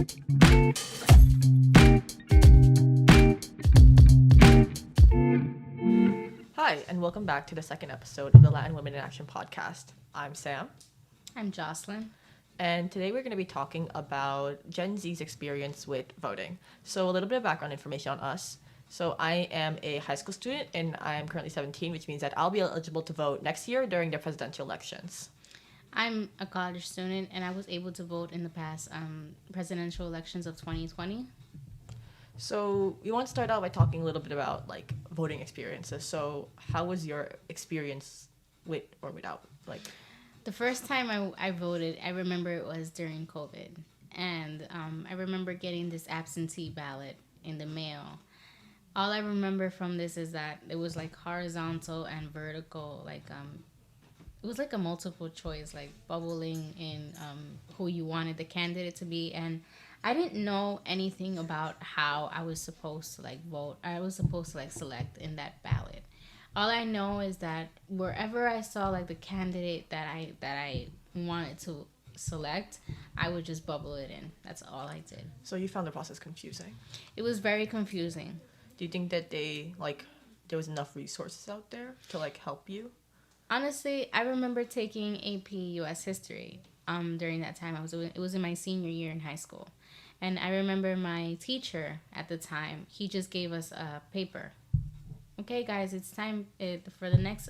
Hi, and welcome back to the second episode of the Latin Women in Action podcast. I'm Sam. I'm Joselin. And today we're going to be talking about Gen Z's experience with voting. So a little bit of background information on us. So I am a high school student and I'm currently 17, which means that I'll be eligible to vote next year during the presidential elections. I'm a college student and I was able to vote in the past presidential elections of 2020. So we want to start out by talking a little bit about like voting experiences. So how was your experience with or without The first time I voted, I remember it was during COVID. And I remember getting this absentee ballot in the mail. All I remember from this is that it was like horizontal and vertical, it was like a multiple choice, like bubbling in who you wanted the candidate to be. And I didn't know anything about how I was supposed to vote. I was supposed to select in that ballot. All I know is that wherever I saw the candidate that I wanted to select, I would just bubble it in. That's all I did. So you found the process confusing? It was very confusing. Do you think that there was enough resources out there to help you? Honestly, I remember taking AP US History during that time. It was in my senior year in high school. And I remember my teacher at the time, he just gave us a paper. Okay, guys, it's time for the next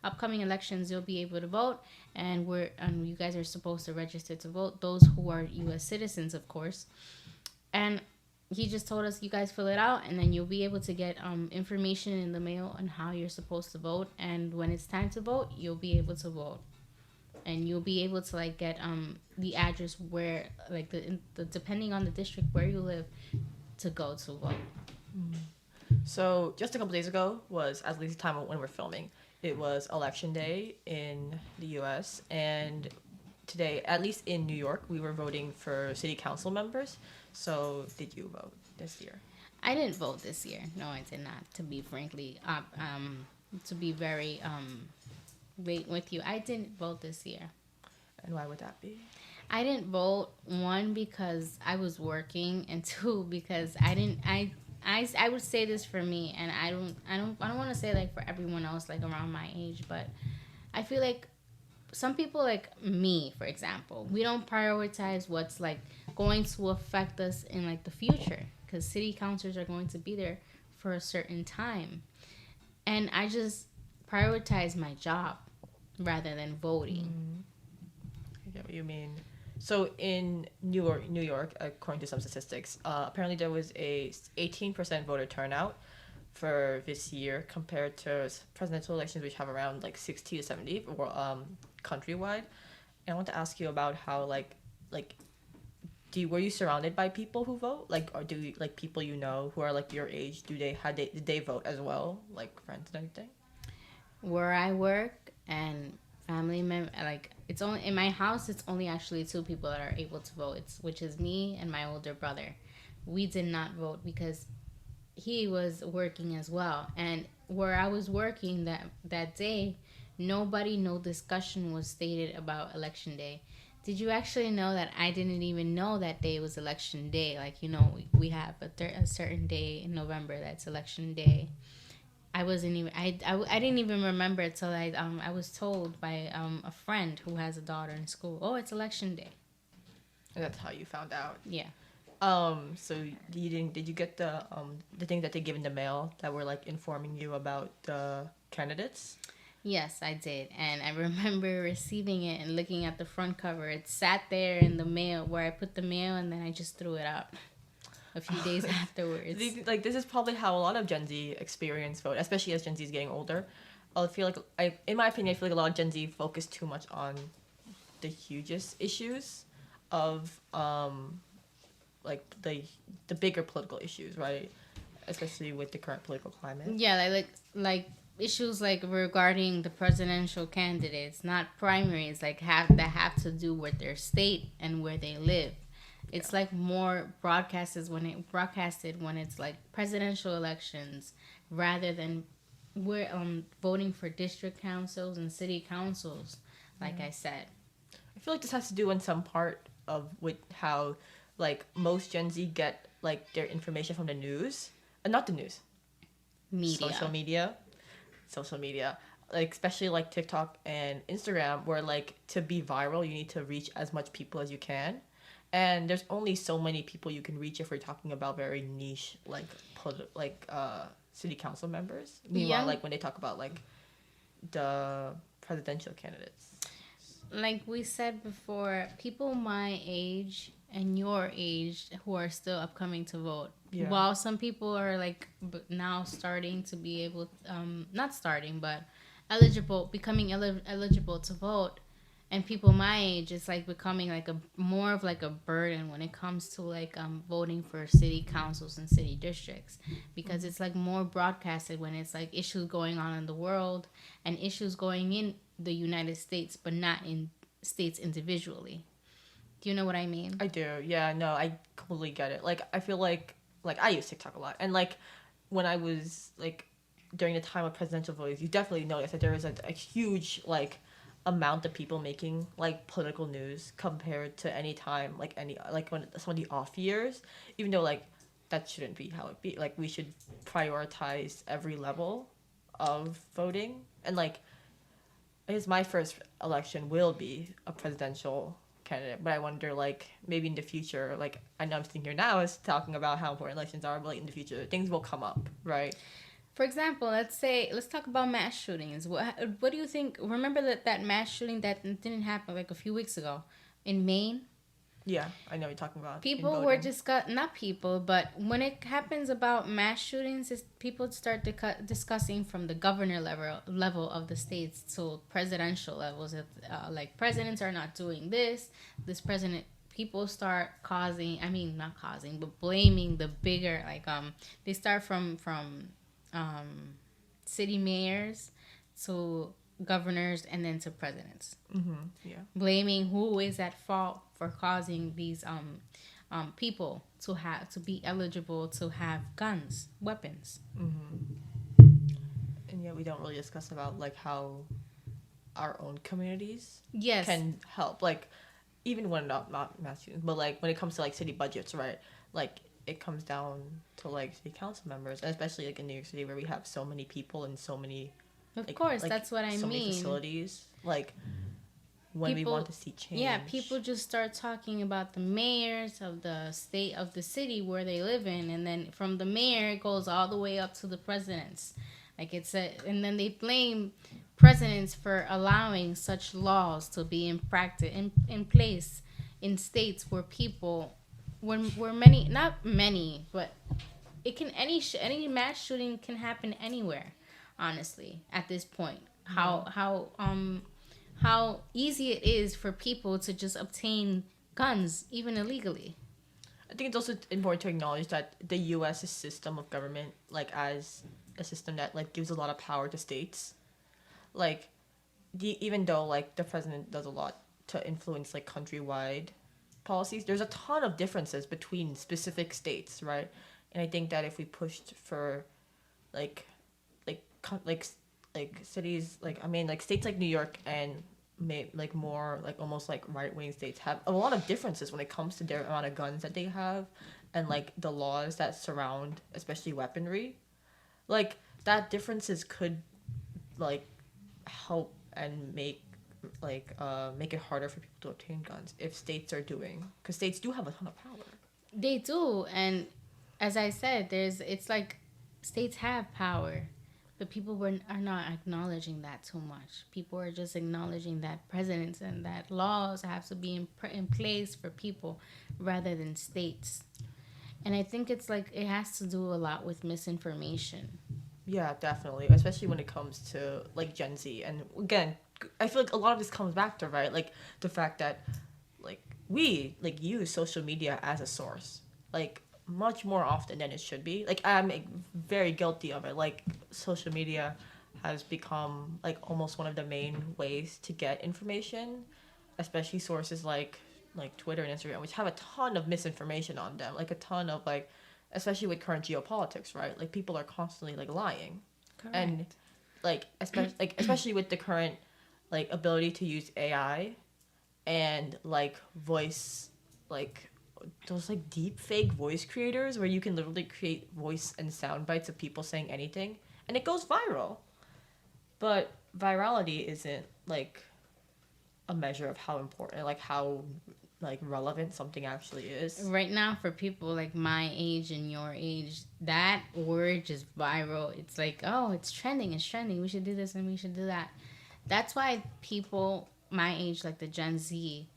upcoming elections. You'll be able to vote, and you guys are supposed to register to vote. Those who are U.S. citizens, of course. And he just told us, you guys fill it out, and then you'll be able to get information in the mail on how you're supposed to vote. And when it's time to vote, you'll be able to vote. And you'll be able to get the address where the depending on the district where you live to go to vote. So just a couple days ago was, at least the time when we're filming, it was election day in the U.S. and today, at least in New York, we were voting for city council members. So did you vote this year? I didn't vote this year. No, I did not. To be very with you, I didn't vote this year. And why would that be? I didn't vote, one, because I was working, and two, because I would say this for me, and I don't want to say for everyone else around my age, but I feel like some people like me, for example, we don't prioritize what's going to affect us in the future, because city councilors are going to be there for a certain time, and I just prioritize my job rather than voting. I get what you mean. So in New York, according to some statistics, apparently there was a 18% voter turnout for this year compared to presidential elections, which have around 60 to 70 countrywide. And I want to ask you about how were you surrounded by people who vote? Or do you, people who are your age, did they vote as well, friends and everything? Where I work and family member, it's only in my house. It's only actually two people that are able to vote. Which is me and my older brother. We did not vote because he was working as well. And where I was working that day, no discussion was stated about election day. Did you actually know that I didn't even know that day was election day? We have a certain day in November that's election day. I didn't even remember it till I was told by a friend who has a daughter in school. Oh, it's election day. And that's how you found out. Yeah. So did you get the things that they give in the mail that were informing you about the candidates? Yes, I did. And I remember receiving it and looking at the front cover. It sat there in the mail where I put the mail, and then I just threw it out a few days afterwards. This is probably how a lot of Gen Z experience vote, especially as Gen Z is getting older. I feel in my opinion, I feel a lot of Gen Z focus too much on the hugest issues of the bigger political issues, right? Especially with the current political climate. Yeah, like issues regarding the presidential candidates, not primaries, that have to do with their state and where they live. It's more broadcasted when it's presidential elections rather than we're voting for district councils and city councils. I said, I feel this has to do in some part with how like most Gen Z get like their information from the news, and not the news, social Media. media, social media, like especially like TikTok and Instagram, where like to be viral, you need to reach as much people as you can, and there's only so many people you can reach if we're talking about very niche like city council members. Meanwhile, Young, like when they talk about like the presidential candidates. like we said before, people my age and your age who are still upcoming to vote. Yeah. While some people are like now starting to be able, not starting, but eligible, becoming eligible to vote, and people my age is like becoming like a more of like a burden when it comes to like voting for city councils and city districts, because it's like more broadcasted when it's like issues going on in the world and issues going in the United States, but not in states individually. Do you know what I mean? I do. Yeah, no, I completely get it. Like I feel like I use TikTok a lot. And like when I was like during the time of presidential votes, you definitely noticed that there was a huge like amount of people making like political news compared to any time like any like when some of the off years, even though like that shouldn't be how it be. Like we should prioritize every level of voting. And like I guess my first election will be a presidential candidate, but I wonder like maybe in the future, like I know I'm sitting here now is talking about how important elections are, but like in the future things will come up, right? For example, let's talk about mass shootings. What do you think? Remember that mass shooting that didn't happen like a few weeks ago in Maine? Yeah, I know what you're talking about in People were voting. not people, but when it happens about mass shootings, people start discussing from the governor level of the states to presidential levels. Like presidents are not doing this. This president. People start causing. I mean, not causing, but blaming the bigger. Like they start from um, city mayors to governors and then to presidents, Yeah. blaming who is at fault for causing these people to be eligible to have guns, weapons. And yet we don't really discuss about like how our own communities Yes, can help. Like even when not mass shootings, but like when it comes to like city budgets, right? Like it comes down to like city council members, and especially like in New York City where we have so many people and so many of like course, that's what I so many mean. facilities. Like when we want to see change. Yeah, people just start talking about the mayors of the state of the city where they live in, and then from the mayor it goes all the way up to the presidents. Like and then they blame presidents for allowing such laws to be in place in states where people, where many, not many, but it can any mass shooting can happen anywhere. Honestly, at this point, how easy it is for people to just obtain guns, even illegally. I think it's also important to acknowledge that the U.S. system of government, like as a system that like gives a lot of power to states, like even though like the president does a lot to influence like countrywide policies, there's a ton of differences between specific states, right? And I think that if we pushed for like like co- like like cities like I mean like states like New York and like more like almost like right wing states have a lot of differences when it comes to their amount of guns that they have and like the laws that surround especially weaponry. Like that differences could like help and make it harder for people to obtain guns if states are doing because states do have a ton of power. They do, and as I said, it's like states have power, but people are not acknowledging that too much. People are just acknowledging that presidents and that laws have to be in place for people rather than states. And I think it's like it has to do a lot with misinformation. Yeah, definitely, especially when it comes to like Gen Z. And again, I feel like a lot of this comes back to right like the fact that like we like use social media as a source like much more often than it should be. Like I'm like, very guilty of it. Like social media has become like almost one of the main ways to get information, especially sources like Twitter and Instagram, which have a ton of misinformation on them, like a ton of like, especially with current geopolitics, right? Like people are constantly like lying, Correct. and especially with the current like ability to use AI and like voice like those like deep fake voice creators where you can literally create voice and sound bites of people saying anything and it goes viral. But virality isn't like a measure of how important, like how like relevant something actually is. Right now, for people like my age and your age, that word just viral. It's like, oh, it's trending, it's trending. We should do this and we should do that. That's why people my age, like the Gen Z,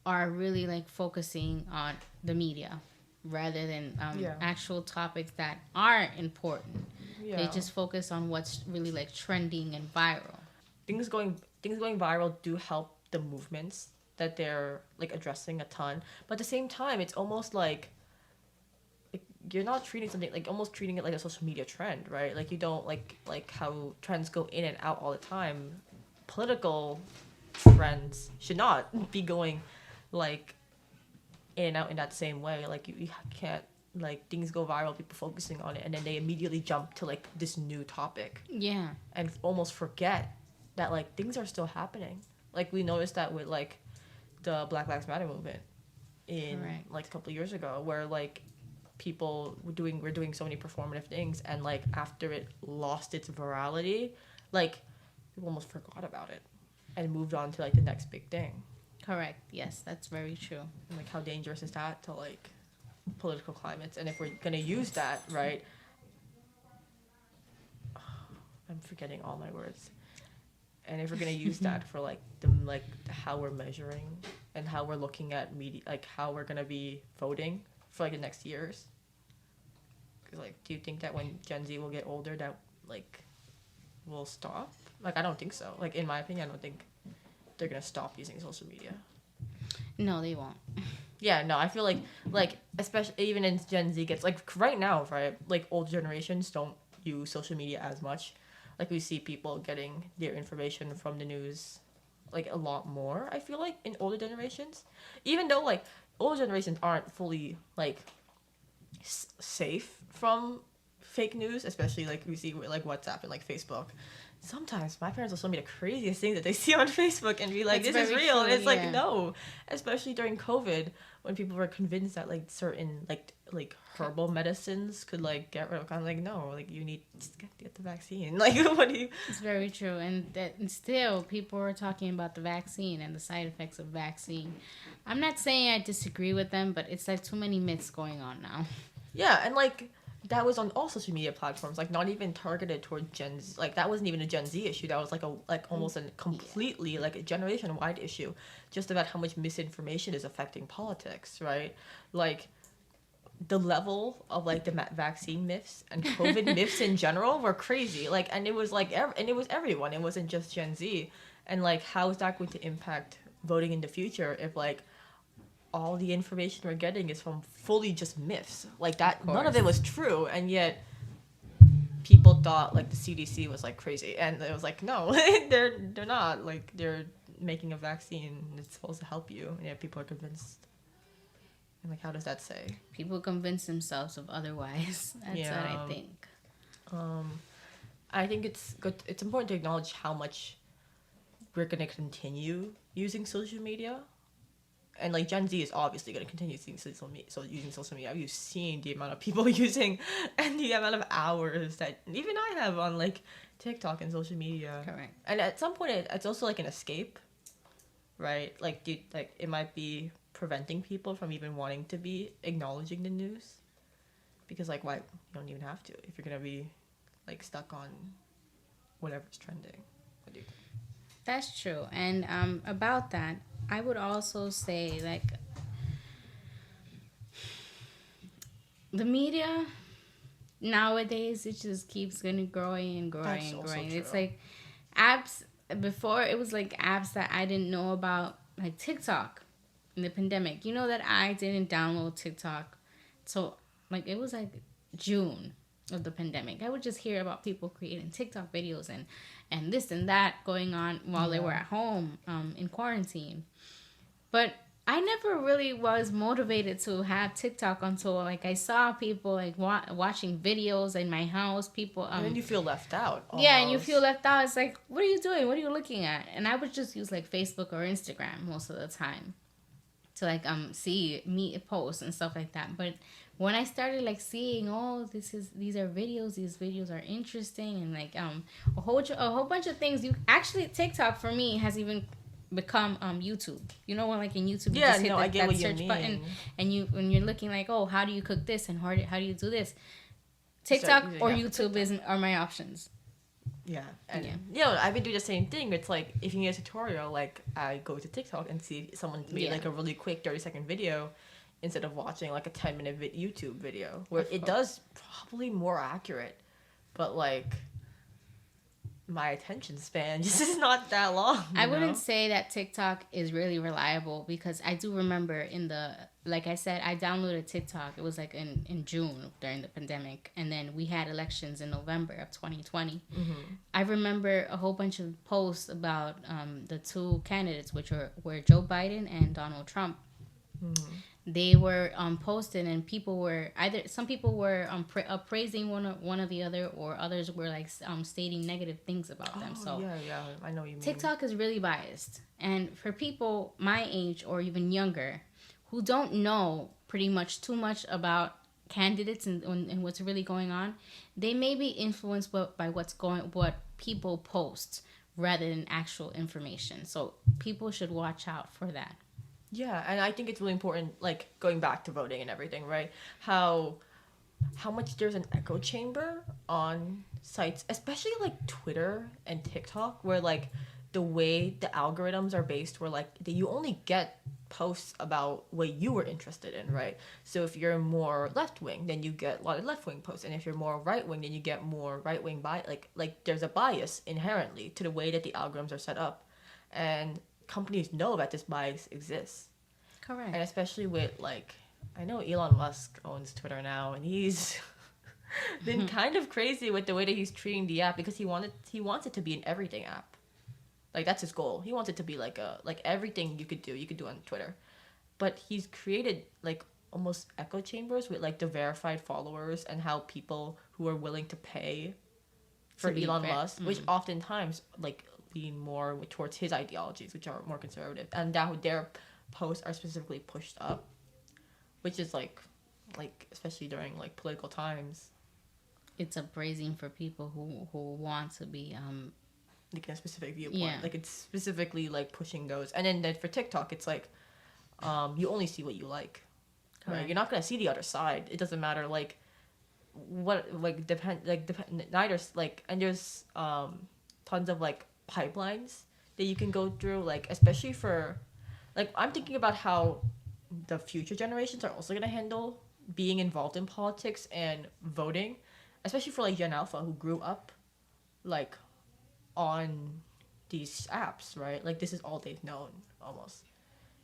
are really like focusing on the media rather than actual topics that are important. Yeah. They just focus on what's really like trending and viral. Things going viral do help the movements that they're like addressing a ton, but at the same time it's almost like you're not treating something like almost treating it like a social media trend, right? Like you don't like how trends go in and out all the time. Political trends should not be going like in and out in that same way. Like you can't, like, things go viral, people focusing on it, and then they immediately jump to like this new topic, and almost forget that like things are still happening. Like we noticed that with like the Black Lives Matter movement in like a couple of years ago, where like people were doing so many performative things, and like after it lost its virality, like people almost forgot about it and moved on to like the next big thing. Correct. Yes, that's very true. And like how dangerous is that to like political climates? And if we're gonna use that, right? I'm forgetting all my words. And if we're gonna use that for like how we're measuring and how we're looking at media, like how we're gonna be voting for like the next years. Cause like, do you think that when Gen Z will get older, that like will stop? Like, I don't think so. Like, in my opinion, I don't think they're gonna stop using social media. No, they won't. Yeah, no, I feel like especially even in Gen Z gets like right now, right? Like old generations don't use social media as much. Like we see people getting their information from the news like a lot more, I feel like, in older generations. Even though like older generations aren't fully like safe from fake news, especially like we see with like WhatsApp and like Facebook. Sometimes my parents will show me the craziest things that they see on Facebook and be like, this is real. And it's like, no. Especially during COVID, when people were convinced that like certain like herbal medicines could like get rid of, kind of like, no, like you need to get the vaccine. Like, what do you? It's very true. And still people are talking about the vaccine and the side effects of vaccine. I'm not saying I disagree with them, but it's like too many myths going on now. Yeah, and like that was on all social media platforms, like not even targeted toward Gen Z. Like that wasn't even a Gen Z issue. That was like almost a completely like a generation-wide issue, just about how much misinformation is affecting politics, right? Like the level of like the vaccine myths and COVID myths in general were crazy. Like, and it was like and it was everyone. It wasn't just Gen Z. And like, how is that going to impact voting in the future if like all the information we're getting is from fully just myths? Like that, none of it was true, and yet people thought like the CDC was like crazy, and it was like, no, they're not. Like they're making a vaccine, it's supposed to help you, and yet people are convinced. And like, how does that say? People convince themselves of otherwise. That's what I think. I think it's good. It's important to acknowledge how much we're gonna continue using social media. And like Gen Z is obviously going to continue using social media. You've seen the amount of people using and the amount of hours that even I have on like TikTok and social media. Correct. And at some point, it's also like an escape, right? Like, it might be preventing people from even wanting to be acknowledging the news, because like, why? You don't even have to if you're gonna be like stuck on whatever's trending. What do you think? That's true. And about that, I would also say, like, the media nowadays, it just keeps growing and growing and growing. It's like apps. Before, it was like apps that I didn't know about, like TikTok in the pandemic. You know that I didn't download TikTok. So, like, it was like June of the pandemic. I would just hear about people creating TikTok videos and this and that going on while they were at home in quarantine. But I never really was motivated to have TikTok until like I saw people like watching videos in my house. People and then you feel left out. Almost. Yeah, and you feel left out. It's like, what are you doing? What are you looking at? And I would just use like Facebook or Instagram most of the time to like see me post and stuff like that. But when I started like seeing, oh, these are videos, these videos are interesting, and like a whole bunch of things. You actually TikTok for me has even become YouTube. You know, when like in YouTube you Yeah, just hit no, I get that what you search button, mean. and you when you're looking like, oh, how do you cook this, and how do you do this? Start TikTok using or that for YouTube TikTok. are my options. Yeah, and Yeah. you know, I've been doing the same thing. It's like if you need a tutorial, like I go to TikTok and see someone made Yeah. like a really quick 30-second video instead of watching like a 10-minute YouTube video where Of it course. does probably more accurate, but like my attention span just is not that long. I You wouldn't know? say that TikTok is really reliable because I do remember like I said, I downloaded TikTok. It was like in June during the pandemic. And then we had elections in November of 2020. Mm-hmm. I remember a whole bunch of posts about the two candidates, which were Joe Biden and Donald Trump. Mm-hmm. They were posted, and people were either some people were praising one or the other, or others were like stating negative things about them. Oh So yeah, I know what you mean. TikTok is really biased. And for people my age or even younger who don't know pretty much too much about candidates and what's really going on, they may be influenced by what people post rather than actual information. So people should watch out for that. Yeah, and I think it's really important, like going back to voting and everything, right? How much there's an echo chamber on sites, especially like Twitter and TikTok, where like the way the algorithms are based, where like you only get posts about what you were interested in, right? So if you're more left wing, then you get a lot of left wing posts, and if you're more right wing, then you get more right wing like there's a bias inherently to the way that the algorithms are set up, and companies know that this bias exists. Correct. And especially with like, I know Elon Musk owns Twitter now, and he's been kind of crazy with the way that he's treating the app because he wants it to be an everything app. Like that's his goal. He wants it to be like everything you could do on Twitter. But he's created like almost echo chambers with like the verified followers and how people who are willing to pay for Elon Musk, which oftentimes like lean more towards his ideologies, which are more conservative, and now their posts are specifically pushed up, which is like especially during like political times, It's upraising for people who want to be like in a specific viewpoint. Yeah. Like it's specifically like pushing those, and then for TikTok, it's like you only see what you like. Right? Correct. You're not gonna see the other side. It doesn't matter like what depend neither like, and there's tons of like pipelines that you can go through, like especially for like I'm thinking about how the future generations are also gonna handle being involved in politics and voting, especially for like Gen Alpha who grew up like on these apps, right? Like this is all they've known almost.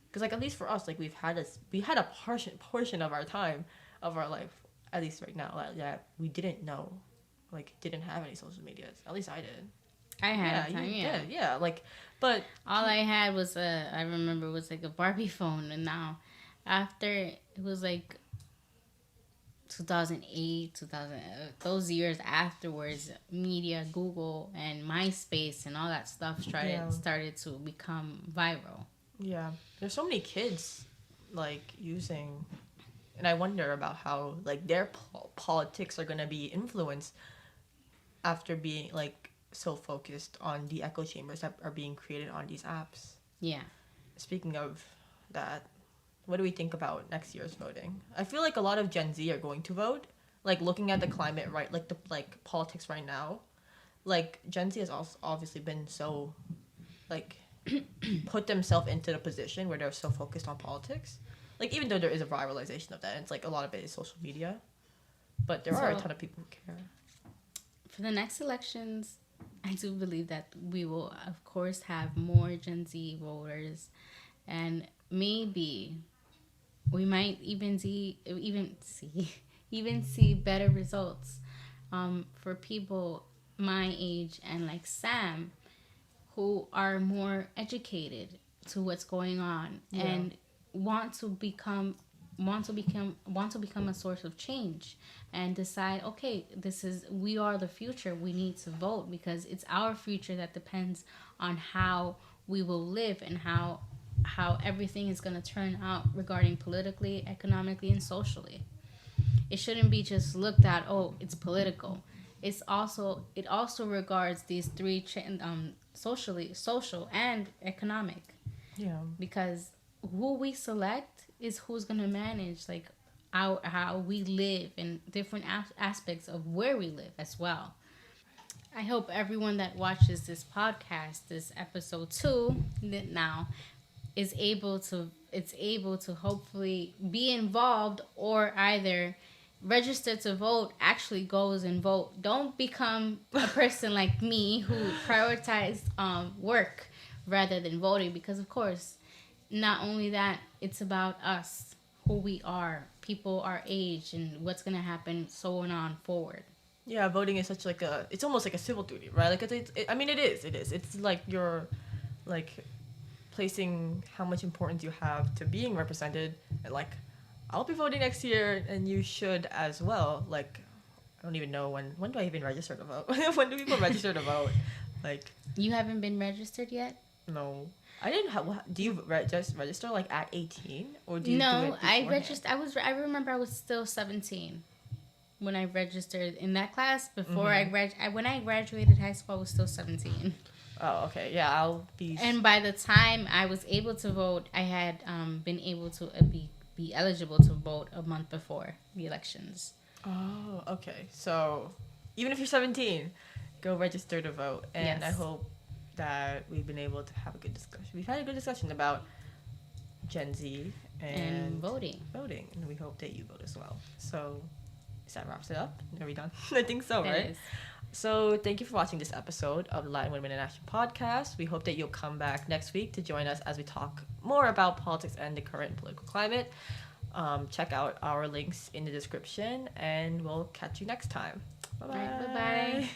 Because like at least for us, like we had a portion of our time of our life, at least right now, that we didn't know, like didn't have any social medias. At least I did. I had Yeah, time, you yeah. did. Yeah, like, but All I had was I remember was like a Barbie phone, and now after it was like 2008, 2000, those years afterwards, media, Google, and MySpace, and all that stuff started to become viral. yeah, there's so many kids like using, and I wonder about how like their politics are gonna be influenced after being like so focused on the echo chambers that are being created on these apps. Yeah. Speaking of that, what do we think about next year's voting? I feel like a lot of Gen Z are going to vote. Like looking at the climate, right? Like the like politics right now, like Gen Z has also obviously been so, like, put themselves into the position where they're so focused on politics. Like even though there is a viralization of that, and it's like a lot of it is social media, but there are a ton of people who care. For the next elections, I do believe that we will, of course, have more Gen Z voters, and maybe we might even see better results for people my age and like Sam, who are more educated to what's going on and want to become a source of change and decide, okay, we are the future, we need to vote because it's our future that depends on how we will live and how how everything is going to turn out regarding politically, economically, and socially. It shouldn't be just looked at, oh, it's political. It also regards these three socially, social, and economic, Yeah. because who we select is who's going to manage like how we live and different aspects of where we live as well. I hope everyone that watches this podcast, this episode 2 now, is able to hopefully be involved, or either register to vote, actually goes and vote. Don't become a person like me who prioritized work rather than voting, because of course, not only that, it's about us, who we are, people our age, and what's going to happen so on forward. Yeah, voting is such like it's almost like a civil duty, right? Like I mean, it is. It's like you're, like, placing how much importance you have to being represented, and like, I'll be voting next year, and you should as well. Like, I don't even know when do I even register to vote? When do people register to vote? Like, You haven't been registered yet? no, I didn't have. Do you just register like at 18, or do you do No, it beforehand? I registered. I remember I was still 17 when I registered in that class. Before when I graduated high school, I was still 17. Oh, okay. Yeah, I'll be. And by the time I was able to vote, I had been able to be eligible to vote a month before the elections. Oh, okay. So, even if you're 17, go register to vote. And I Yes. hope that we've been able to have a good discussion. We've had a good discussion about Gen Z And voting. voting, and we hope that you vote as well. So, that wraps it up. Are we done? I think so, That right? is. So, thank you for watching this episode of the Latin Women in Action podcast. We hope that you'll come back next week to join us as we talk more about politics and the current political climate. Check out our links in the description, and we'll catch you next time. Bye-bye. Right, bye-bye.